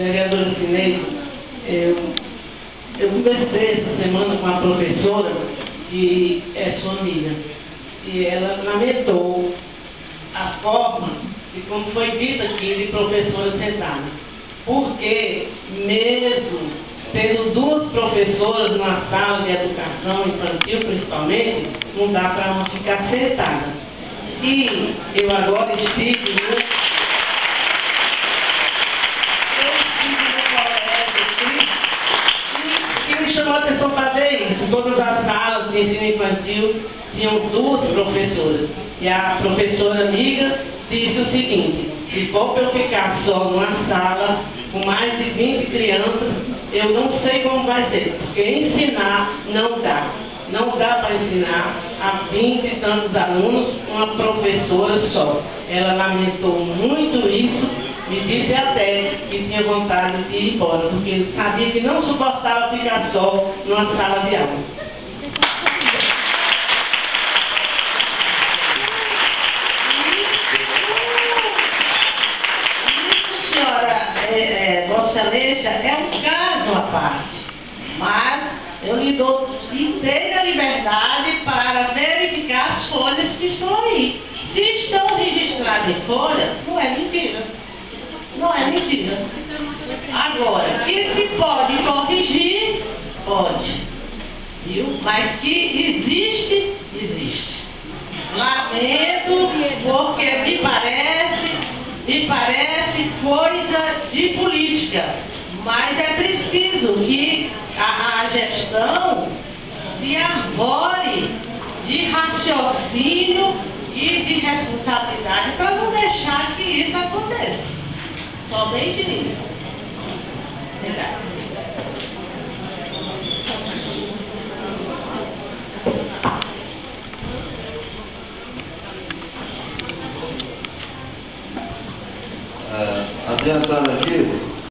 vereadora Cineide, eu conversei essa semana com a professora, que é sua amiga, e ela lamentou a forma, e como foi dito aqui, de professora sentada. Porque, mesmo tendo duas professoras na sala de educação infantil, principalmente, não dá para uma ficar sentada. E eu agora estive no colégio aqui, e me chamou a atenção para ver isso. Todas as salas de ensino infantil tinham duas professoras. E a professora amiga disse o seguinte: se for para eu ficar só numa sala com mais de 20 crianças, eu não sei como vai ser, porque ensinar não dá. Não dá para ensinar a 20 e tantos alunos uma professora só. Ela lamentou muito isso, me disse até que tinha vontade de ir embora, porque sabia que não suportava ficar só numa sala de aula. Vossa Excelência, é um caso à parte, mas eu lhe dou inteira liberdade para verificar as folhas que estão aí. Se estão registradas em folha, não é mentira. Não é mentira. Agora, que se pode corrigir, pode. Viu? Mas que existe, existe. Lamento, porque me parece coisa de política, mas é preciso que a gestão se arvore de raciocínio e de responsabilidade para não deixar que isso aconteça. Somente isso. Obrigada. Adiantando aqui,